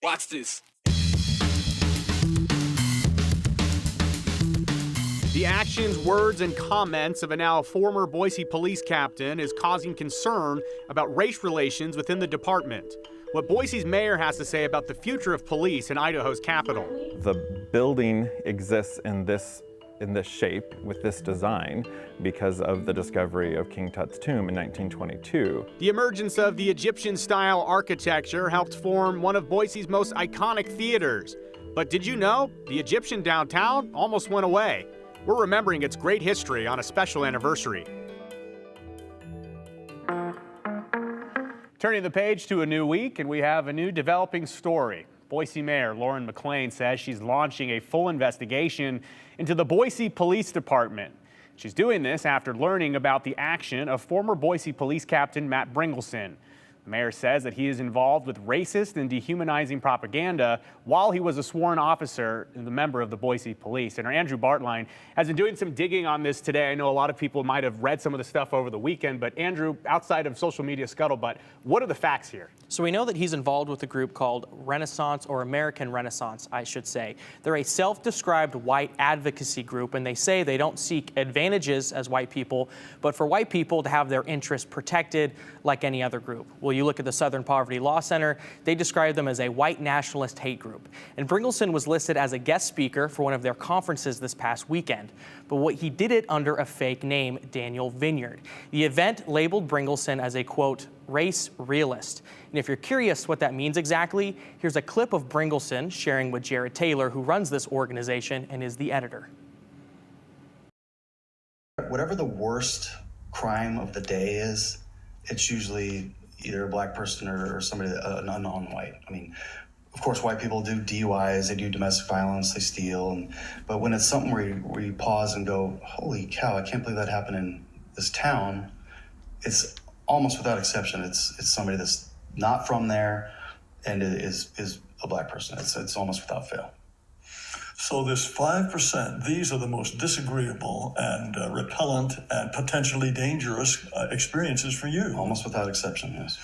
Watch this. The actions, words, and comments of a now former Boise police captain is causing concern about race relations within the department. What Boise's mayor has to say about the future of police in Idaho's capital. The building exists in this shape with this design because of the discovery of King Tut's tomb in 1922. The emergence of the Egyptian-style architecture helped form one of Boise's most iconic theaters. But did you know the Egyptian downtown almost went away? We're remembering its great history on a special anniversary. Turning the page to a new week, and we have a new developing story. Boise Mayor Lauren McLean says she's launching a full investigation into the Boise Police Department. She's doing this after learning about the action of former Boise Police Captain Matt Bringleson. The mayor says that he is involved with racist and dehumanizing propaganda while he was a sworn officer and a member of the Boise Police. And our Andrew Bartline has been doing some digging on this today. I know a lot of people might have read some of the stuff over the weekend, but Andrew, outside of social media scuttlebutt, what are the facts here? So we know that he's involved with a group called Renaissance, or American Renaissance, I should say. They're a self-described white advocacy group, and they say they don't seek advantages as white people, but for white people to have their interests protected like any other group. Well, you look at the Southern Poverty Law Center, they describe them as a white nationalist hate group. And Bringleson was listed as a guest speaker for one of their conferences this past weekend. But he did it under a fake name, Daniel Vineyard. The event labeled Bringleson as a, quote, race realist. And if you're curious what that means exactly, here's a clip of Bringleson sharing with Jared Taylor, who runs this organization and is the editor. Whatever the worst crime of the day is, it's usually either a black person or somebody, an non-white. I mean, of course, white people do DUIs, they do domestic violence, they steal, but when it's something where you pause and go, holy cow, I can't believe that happened in this town, it's almost without exception, it's somebody that's not from there and is a black person. It's almost without fail. So this 5%, these are the most disagreeable and repellent and potentially dangerous experiences for you. Almost without exception, yes.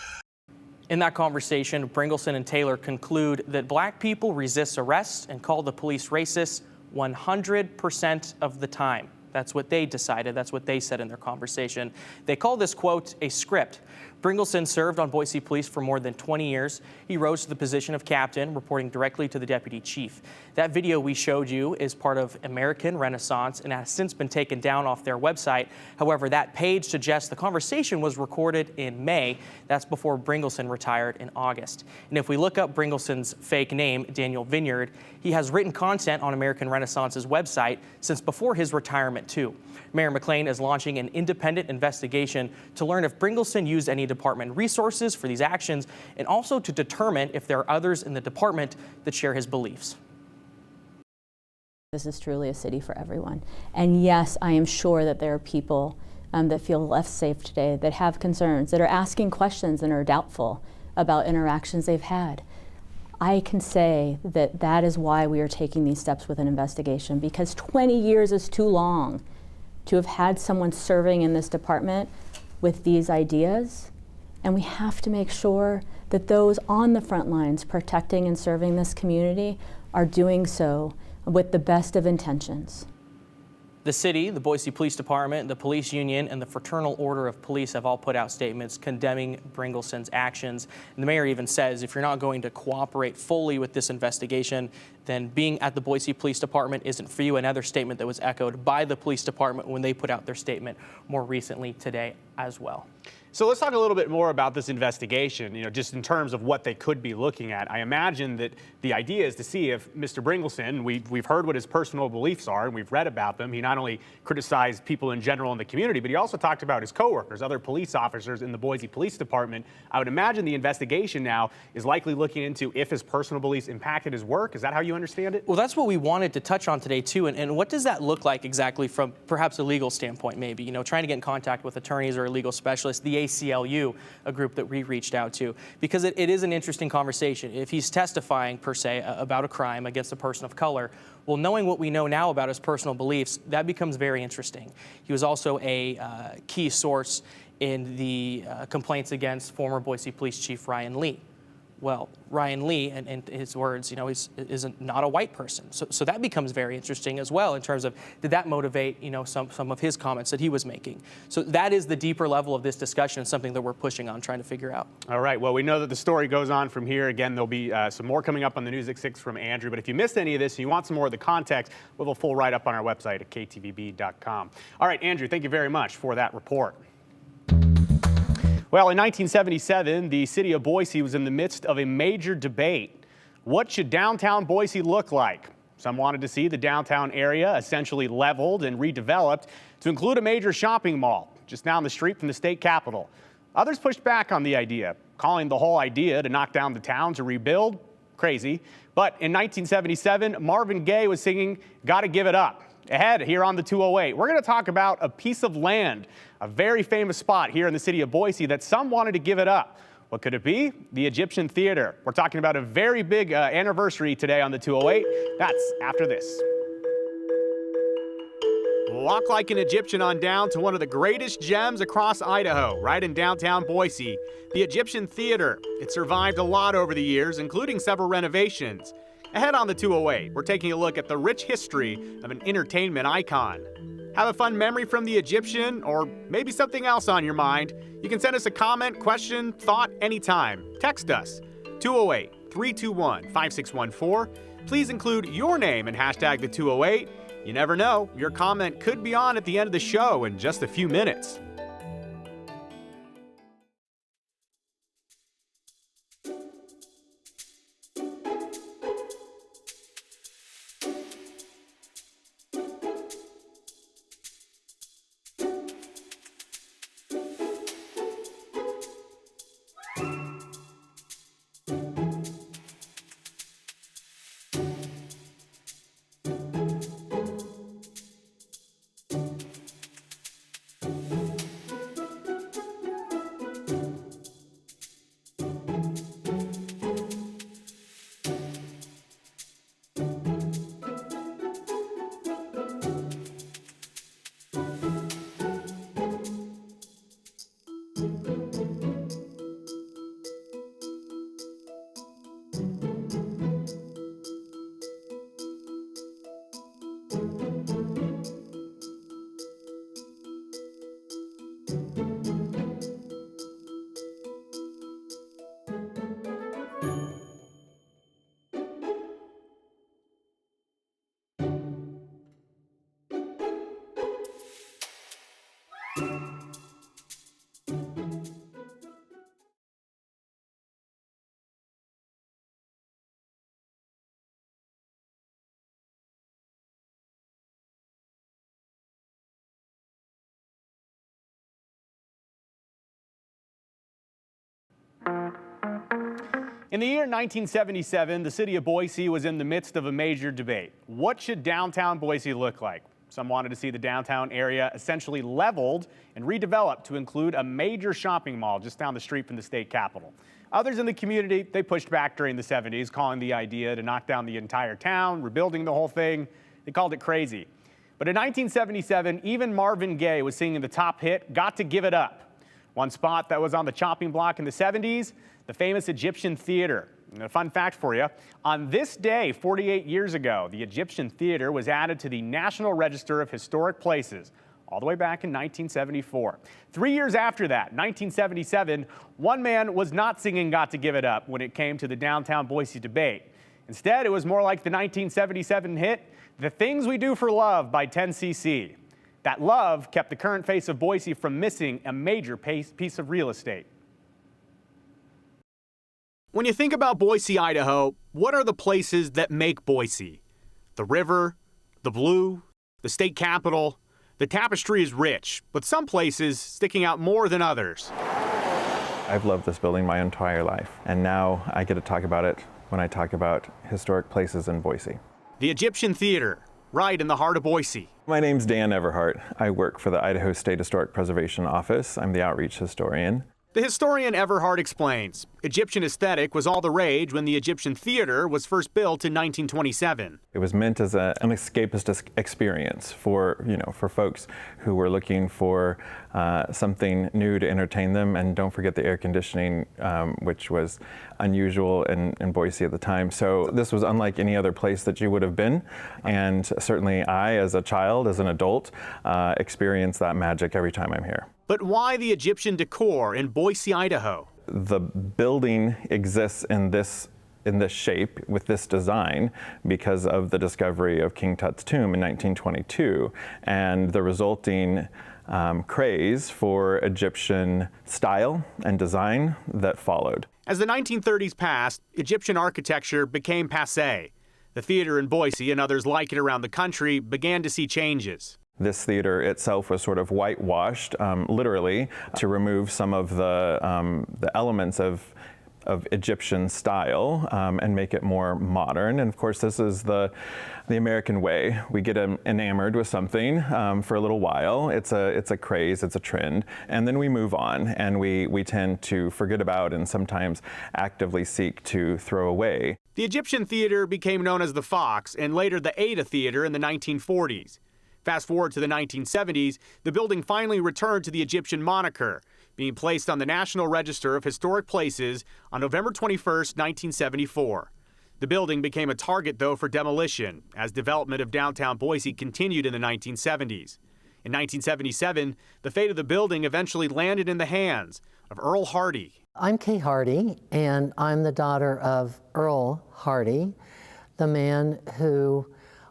In that conversation, Bringleson and Taylor conclude that black people resist arrest and call the police racist 100% of the time. That's what they decided. That's what they said in their conversation. They call this, quote, a script. Bringleson served on Boise Police for more than 20 years. He rose to the position of captain, reporting directly to the deputy chief. That video we showed you is part of American Renaissance and has since been taken down off their website. However, that page suggests the conversation was recorded in May. That's before Bringleson retired in August. And if we look up Bringleson's fake name, Daniel Vineyard, he has written content on American Renaissance's website since before his retirement, too. Mayor McLean is launching an independent investigation to learn if Bringleson used any department resources for these actions and also to determine if there are others in the department that share his beliefs. This is truly a city for everyone. And yes, I am sure that there are people that feel less safe today, that have concerns, that are asking questions and are doubtful about interactions they've had. I can say that that is why we are taking these steps with an investigation, because 20 years is too long to have had someone serving in this department with these ideas. And we have to make sure that those on the front lines protecting and serving this community are doing so with the best of intentions. The city, the Boise Police Department, the police union, and the Fraternal Order of Police have all put out statements condemning Bringleson's actions. And the mayor even says if you're not going to cooperate fully with this investigation, then being at the Boise Police Department isn't for you. Another statement that was echoed by the police department when they put out their statement more recently today as well. So let's talk a little bit more about this investigation, just in terms of what they could be looking at. I imagine that the idea is to see if Mr. Bringleson, we've heard what his personal beliefs are and we've read about them. He not only criticized people in general in the community, but he also talked about his coworkers, other police officers in the Boise Police Department. I would imagine the investigation now is likely looking into if his personal beliefs impacted his work. Is that how you understand it? Well, that's what we wanted to touch on today, too. And what does that look like exactly from perhaps a legal standpoint, maybe? Trying to get in contact with attorneys or a legal specialist, the ACLU, a group that we reached out to, because it is an interesting conversation. If he's testifying, per se, about a crime against a person of color, well, knowing what we know now about his personal beliefs, that becomes very interesting. He was also a key source in the complaints against former Boise Police Chief Ryan Lee. well, Ryan Lee, and in his words, is not a white person. So that becomes very interesting as well in terms of, did that motivate, some of his comments that he was making? So that is the deeper level of this discussion and something that we're pushing on, trying to figure out. All right, well, we know that the story goes on from here. Again, there'll be some more coming up on the News at 6 from Andrew. But if you missed any of this and you want some more of the context, we'll have a full write-up on our website at ktvb.com. All right, Andrew, thank you very much for that report. Well, in 1977, the city of Boise was in the midst of a major debate. What should downtown Boise look like? Some wanted to see the downtown area essentially leveled and redeveloped to include a major shopping mall just down the street from the state capitol. Others pushed back on the idea, calling the whole idea to knock down the town to rebuild crazy. But in 1977, Marvin Gaye was singing "Gotta Give It Up." Ahead here on the 208, we're going to talk about a piece of land, a very famous spot here in the city of Boise that some wanted to give it up. What could it be? The Egyptian Theater. We're talking about a very big anniversary today on the 208. That's after this. Walk like an Egyptian on down to one of the greatest gems across Idaho, right in downtown Boise, the Egyptian Theater. It survived a lot over the years, including several renovations. Ahead on the 208, we're taking a look at the rich history of an entertainment icon. Have a fun memory from the Egyptian, or maybe something else on your mind? You can send us a comment, question, thought anytime. Text us, 208-321-5614. Please include your name and hashtag the 208. You never know, your comment could be on at the end of the show in just a few minutes. In the year 1977, the city of Boise was in the midst of a major debate. What should downtown Boise look like? Some wanted to see the downtown area essentially leveled and redeveloped to include a major shopping mall just down the street from the state capitol. Others in the community, they pushed back during the 70s, calling the idea to knock down the entire town, rebuilding the whole thing. They called it crazy. But in 1977, even Marvin Gaye was singing the top hit, "Got to Give It Up." One spot that was on the chopping block in the 70s, the famous Egyptian Theater. And a fun fact for you, on this day 48 years ago, the Egyptian Theater was added to the National Register of Historic Places, all the way back in 1974. 3 years after that, 1977, one man was not singing "Got to Give It Up" when it came to the downtown Boise debate. Instead, it was more like the 1977 hit, "The Things We Do for Love" by 10cc. That love kept the current face of Boise from missing a major piece of real estate. When you think about Boise, Idaho, what are the places that make Boise? The river, the blue, the state capitol. The tapestry is rich, but some places sticking out more than others. I've loved this building my entire life, and now I get to talk about it when I talk about historic places in Boise. The Egyptian Theater, right in the heart of Boise. My name's Dan Everhart. I work for the Idaho State Historic Preservation Office. I'm the outreach historian. The historian Everhart explains, Egyptian aesthetic was all the rage when the Egyptian Theater was first built in 1927. It was meant as an escapist experience for folks who were looking for something new to entertain them. And don't forget the air conditioning, which was unusual in Boise at the time. So this was unlike any other place that you would have been. And certainly I, as a child, as an adult, experience that magic every time I'm here. But why the Egyptian decor in Boise, Idaho? The building exists in this shape with this design because of the discovery of King Tut's tomb in 1922 and the resulting craze for Egyptian style and design that followed. As the 1930s passed, Egyptian architecture became passé. The theater in Boise and others like it around the country began to see changes. This theater itself was sort of whitewashed, literally, to remove some of the elements of Egyptian style and make it more modern. And of course, this is the American way. We get enamored with something for a little while. It's a craze, it's a trend, and then we move on, and we tend to forget about and sometimes actively seek to throw away. The Egyptian theater became known as the Fox and later the Ada Theater in the 1940s. Fast forward to the 1970s, the building finally returned to the Egyptian moniker, being placed on the National Register of Historic Places on November 21, 1974. The building became a target, though, for demolition as development of downtown Boise continued in the 1970s. In 1977, the fate of the building eventually landed in the hands of Earl Hardy. I'm Kay Hardy, and I'm the daughter of Earl Hardy, the man who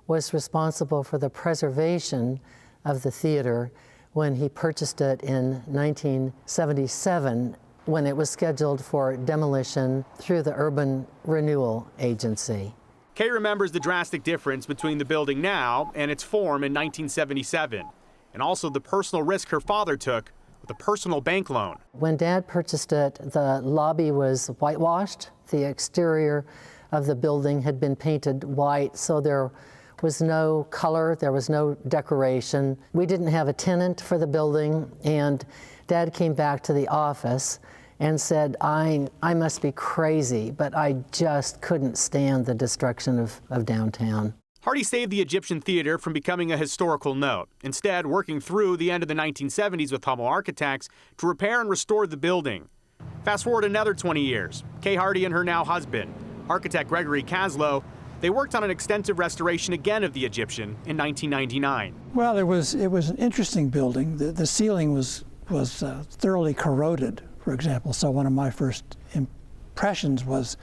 was responsible for the preservation of the theater when he purchased it in 1977 when it was scheduled for demolition through the Urban Renewal Agency. Kay remembers the drastic difference between the building now and its form in 1977, and also the personal risk her father took with a personal bank loan. When Dad purchased it, the lobby was whitewashed. The exterior of the building had been painted white, so there was no color, there was no decoration. We didn't have a tenant for the building, and Dad came back to the office and said, I must be crazy, but I just couldn't stand the destruction of downtown. Hardy saved the Egyptian theater from becoming a historical note, instead working through the end of the 1970s with Hummel Architects to repair and restore the building. Fast forward another 20 years, Kay Hardy and her now husband, architect Gregory Kaslow, they worked on an extensive restoration again of the Egyptian in 1999. Well, it was an interesting building. The ceiling was thoroughly corroded, for example. So one of my first impressions was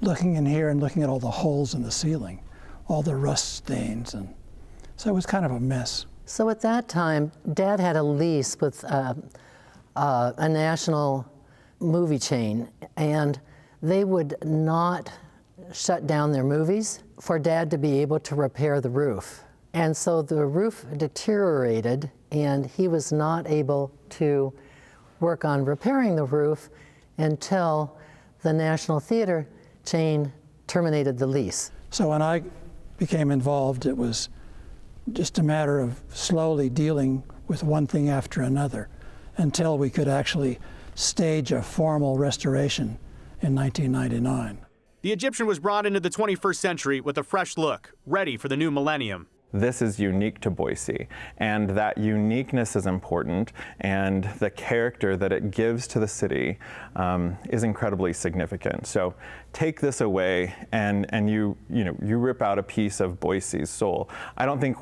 looking in here and looking at all the holes in the ceiling, all the rust stains, and so it was kind of a mess. So at that time, Dad had a lease with a national movie chain, and they would not shut down their movies for Dad to be able to repair the roof. And so the roof deteriorated, and he was not able to work on repairing the roof until the National Theater chain terminated the lease. So when I became involved, it was just a matter of slowly dealing with one thing after another until we could actually stage a formal restoration in 1999. The Egyptian was brought into the 21st century with a fresh look, ready for the new millennium. This is unique to Boise, and that uniqueness is important, and the character that it gives to the city is incredibly significant. So take this away, and you rip out a piece of Boise's soul. I don't think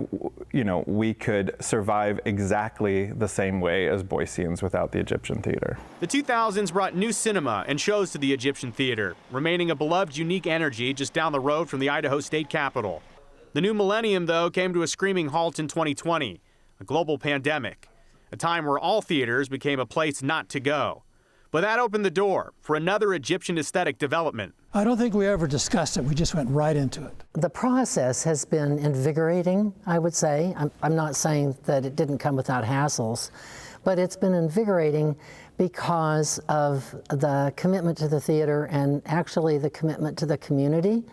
we could survive exactly the same way as Boiseans without the Egyptian theater. The 2000s brought new cinema and shows to the Egyptian theater, remaining a beloved, unique energy just down the road from the Idaho State Capitol. The new millennium, though, came to a screaming halt in 2020, a global pandemic, a time where all theaters became a place not to go. But that opened the door for another Egyptian aesthetic development. I don't think we ever discussed it. We just went right into it. The process has been invigorating, I would say. I'm not saying that it didn't come without hassles, but it's been invigorating because of the commitment to the theater and actually the commitment to the community.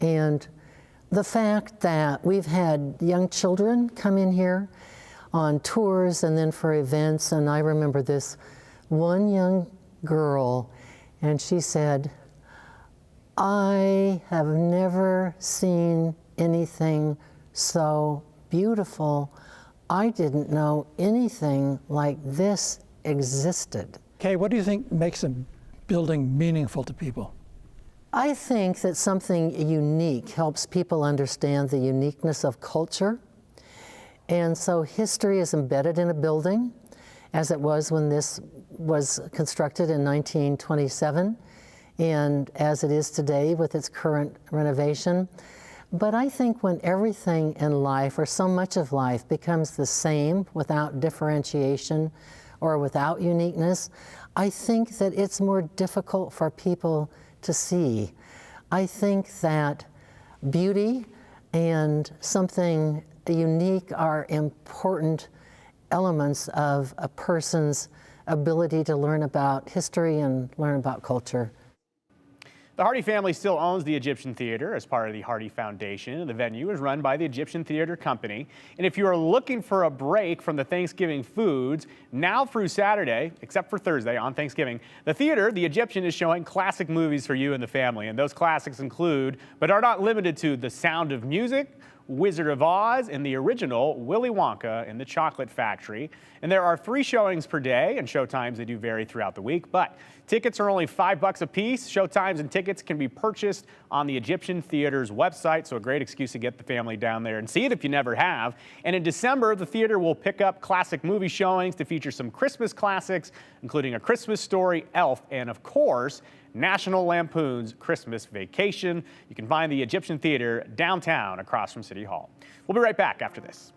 And the fact that we've had young children come in here on tours and then for events, and I remember this one young girl, and she said, I have never seen anything so beautiful. I didn't know anything like this existed. Kay, what do you think makes a building meaningful to people? I think that something unique helps people understand the uniqueness of culture. And so history is embedded in a building, as it was when this was constructed in 1927, and as it is today with its current renovation. But I think when everything in life, or so much of life, becomes the same without differentiation or without uniqueness, I think that it's more difficult for people to see. I think that beauty and something unique are important elements of a person's ability to learn about history and learn about culture. The Hardy family still owns the Egyptian Theater as part of the Hardy Foundation, and the venue is run by the Egyptian Theater Company. And if you are looking for a break from the Thanksgiving foods, now through Saturday, except for Thursday on Thanksgiving, the theater, the Egyptian, is showing classic movies for you and the family. And those classics include, but are not limited to, The Sound of Music, Wizard of Oz, and the original Willy Wonka and the Chocolate Factory. And there are 3 showings per day, and showtimes they do vary throughout the week, but tickets are only $5 a piece. Showtimes and tickets can be purchased on the Egyptian Theater's website, so a great excuse to get the family down there and see it if you never have. And in December, the theater will pick up classic movie showings to feature some Christmas classics, including A Christmas Story, Elf, and of course, National Lampoon's Christmas Vacation. You can find the Egyptian Theater downtown across from City Hall. We'll be right back after this.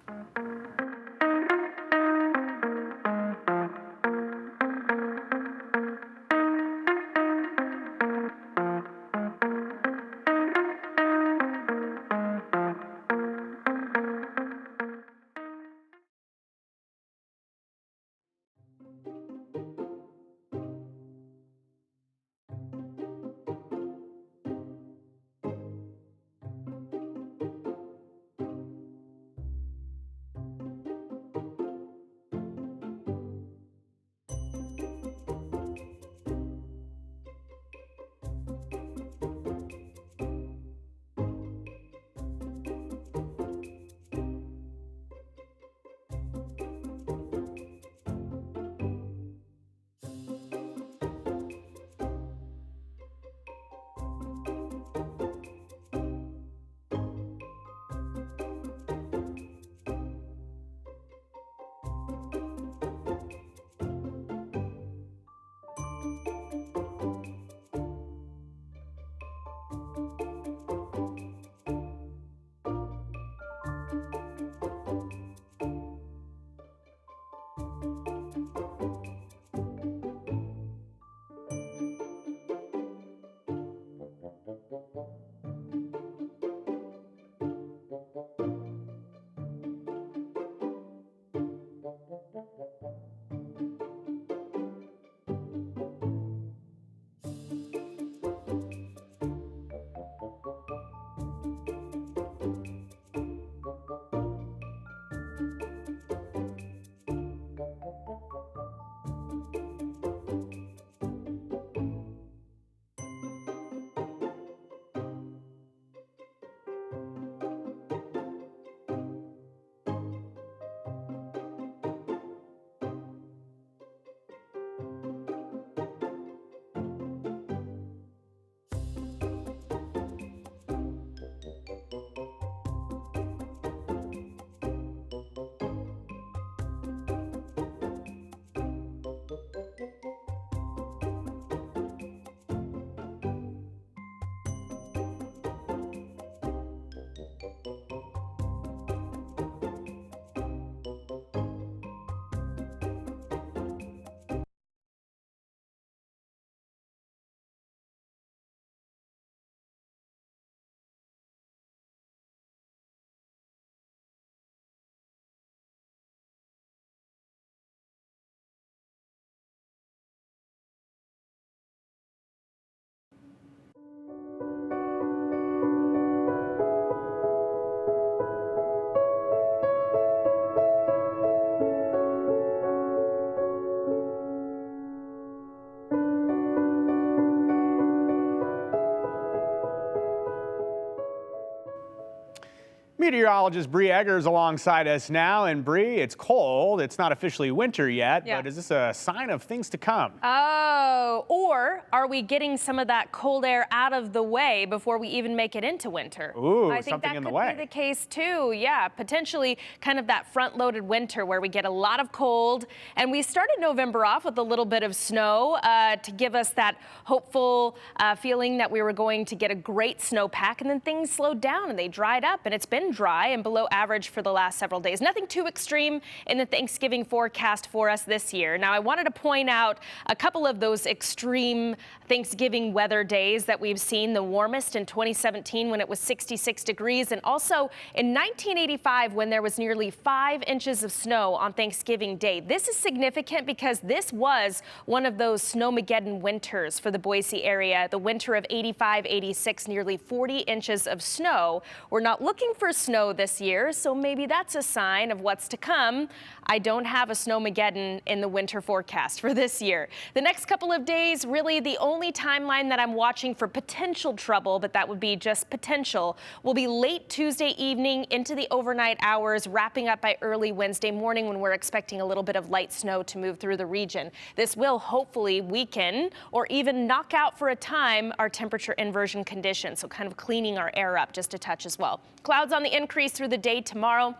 Meteorologist Bree Eggers alongside us now. And Bree, it's cold. It's not officially winter yet, but is this a sign of things to come? Oh, or are we getting some of that cold air out of the way before we even make it into winter? Ooh, I think something that in the could way. be the case too. Yeah, potentially kind of that front-loaded winter where we get a lot of cold. And we started November off with a little bit of snow to give us that hopeful feeling that we were going to get a great snowpack. And then things slowed down and they dried up, and it's been dry and below average for the last several days. Nothing too extreme in the Thanksgiving forecast for us this year. Now, I wanted to point out a couple of those extreme Thanksgiving weather days that we've seen. The warmest in 2017 when it was 66 degrees, and also in 1985 when there was nearly 5 inches of snow on Thanksgiving Day. This is significant because this was one of those snowmageddon winters for the Boise area. The winter of 85, 86, nearly 40 inches of snow. We're not looking for snow this year, so maybe that's a sign of what's to come. I don't have a snowmageddon in the winter forecast for this year. The next couple of days, really the only timeline that I'm watching for potential trouble, but that would be just potential, will be late Tuesday evening into the overnight hours, wrapping up by early Wednesday morning when we're expecting a little bit of light snow to move through the region. This will hopefully weaken or even knock out for a time our temperature inversion conditions, so kind of cleaning our air up just a touch as well. Clouds on the increase through the day tomorrow.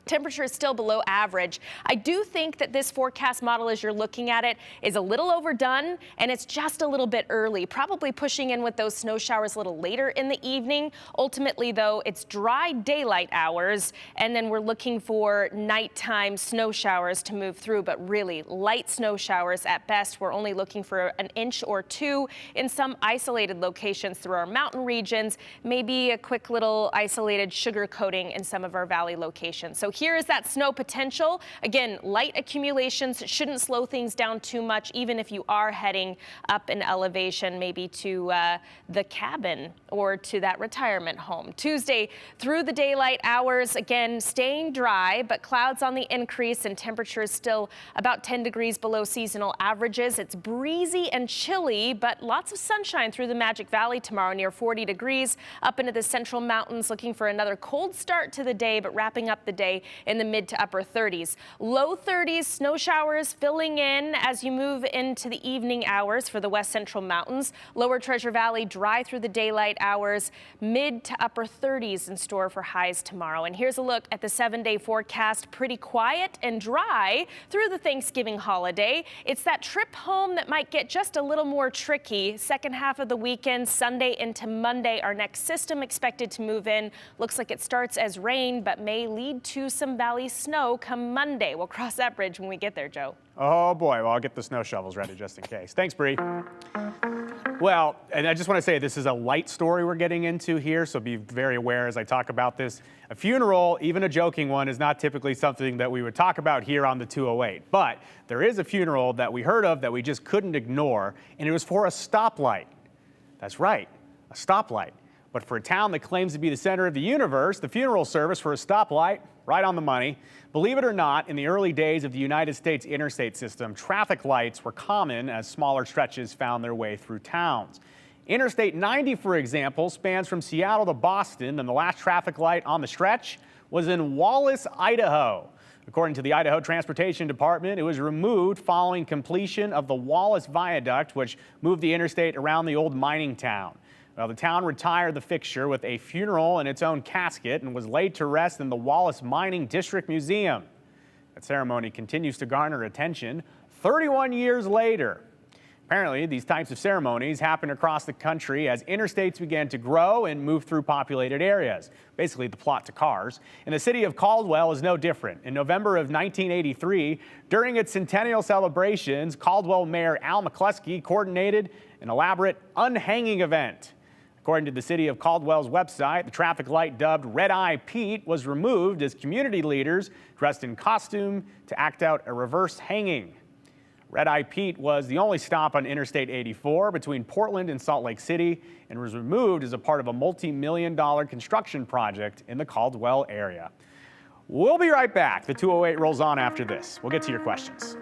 Temperature is still below average. I do think that this forecast model, as you're looking at it, is a little overdone, and it's just a little bit early, probably pushing in with those snow showers a little later in the evening. Ultimately, though, it's dry daylight hours, and then we're looking for nighttime snow showers to move through, but really light snow showers at best. We're only looking for an inch or two in some isolated locations through our mountain regions, maybe a quick little isolated sugar coating in some of our valley locations. So here is that snow potential. Again, light accumulations shouldn't slow things down too much, even if you are heading up in elevation, maybe to the cabin or to that retirement home. Tuesday through the daylight hours, again, staying dry, but clouds on the increase and temperatures still about 10 degrees below seasonal averages. It's breezy and chilly, but lots of sunshine through the Magic Valley tomorrow, near 40 degrees. Up into the central mountains, looking for another cold start to the day, but wrapping up the day in the mid to upper 30s. Low 30s, snow showers filling in as you move into the evening hours for the west central mountains. Lower Treasure Valley dry through the daylight hours, mid to upper 30s in store for highs tomorrow. And here's a look at the 7-day forecast. Pretty quiet and dry through the Thanksgiving holiday. It's that trip home that might get just a little more tricky. Second half of the weekend, Sunday into Monday, our next system expected to move in. Looks like it starts as rain, but may lead to some valley snow come Monday. We'll cross that bridge when we get there, Joe. Oh boy, well, I'll get the snow shovels ready just in case. Thanks, Bree. Well, and I just want to say this is a light story we're getting into here, so be very aware as I talk about this. A funeral, even a joking one, is not typically something that we would talk about here on the 208. But there is a funeral that we heard of that we just couldn't ignore, and it was for a stoplight. That's right, a stoplight. But for a town that claims to be the center of the universe, the funeral service for a stoplight, right on the money. Believe it or not, in the early days of the United States interstate system, traffic lights were common as smaller stretches found their way through towns. Interstate 90, for example, spans from Seattle to Boston, and the last traffic light on the stretch was in Wallace, Idaho. According to the Idaho Transportation Department, it was removed following completion of the Wallace Viaduct, which moved the interstate around the old mining town. Well, the town retired the fixture with a funeral and its own casket and was laid to rest in the Wallace Mining District Museum. That ceremony continues to garner attention 31 years later. Apparently, these types of ceremonies happen across the country as interstates began to grow and move through populated areas, basically the plot to Cars. And the city of Caldwell is no different. In November of 1983, during its centennial celebrations, Caldwell Mayor Al McCluskey coordinated an elaborate unhanging event. According to the city of Caldwell's website, the traffic light dubbed Red Eye Pete was removed as community leaders dressed in costume to act out a reverse hanging. Red Eye Pete was the only stop on Interstate 84 between Portland and Salt Lake City and was removed as a part of a multi-million-dollar construction project in the Caldwell area. We'll be right back. The 208 rolls on after this. We'll get to your questions.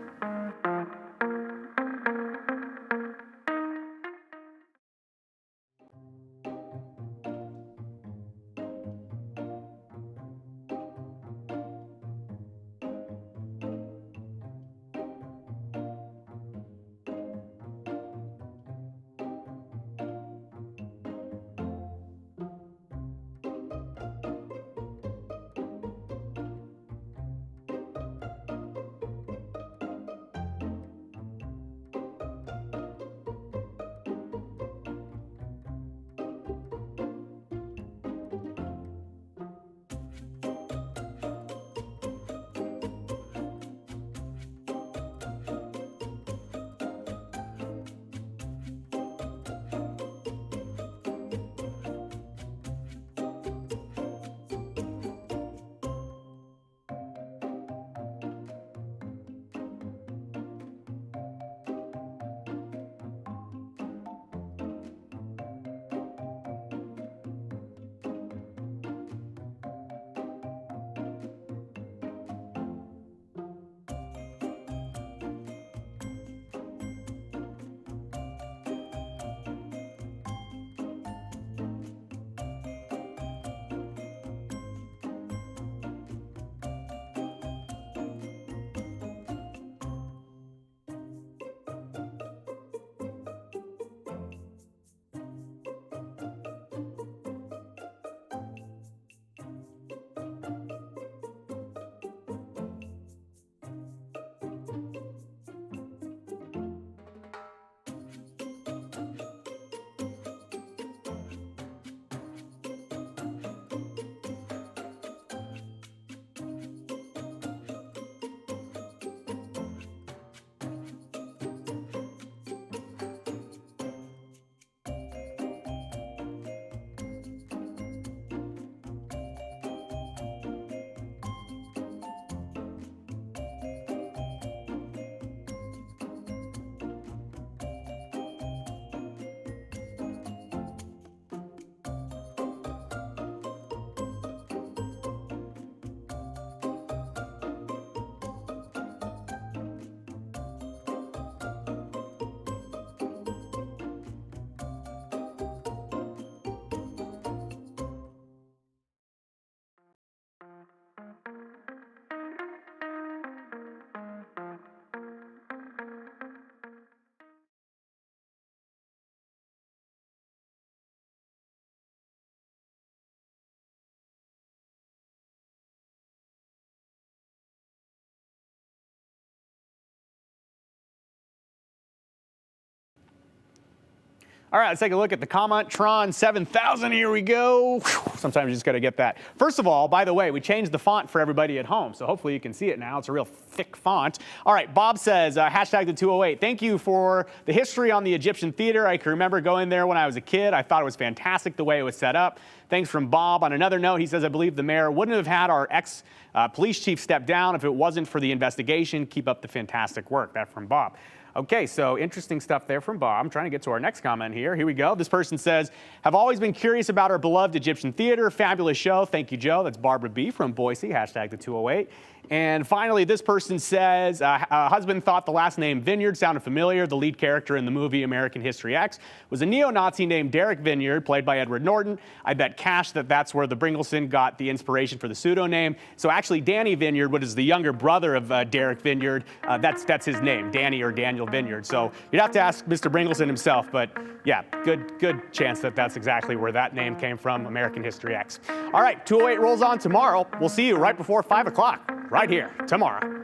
All right, let's take a look at the Comment-Tron 7000. Here we go. Whew, sometimes you just got to get that. First of all, by the way, we changed the font for everybody at home, so hopefully you can see it now. It's a real thick font. All right, Bob says, hashtag the 208. Thank you for the history on the Egyptian theater. I can remember going there when I was a kid. I thought it was fantastic the way it was set up. Thanks from Bob. On another note, he says, I believe the mayor wouldn't have had our ex-police chief step down if it wasn't for the investigation. Keep up the fantastic work. That from Bob. Okay, so interesting stuff there from Bob. I'm trying to get to our next comment here. Here we go. This person says, have always been curious about our beloved Egyptian theater. Fabulous show. Thank you, Joe. That's Barbara B. from Boise, hashtag the 208. And finally, this person says, husband thought the last name Vineyard sounded familiar. The lead character in the movie American History X was a neo-Nazi named Derek Vineyard, played by Edward Norton. I bet cash that's where the Bringleson got the inspiration for the pseudonym. So actually, Danny Vineyard, what is the younger brother of Derek Vineyard, that's his name, Danny or Daniel Vineyard. So you'd have to ask Mr. Bringleson himself, but yeah, good chance that's exactly where that name came from, American History X. All right, 208 rolls on tomorrow. We'll see you right before 5 o'clock. Right here tomorrow.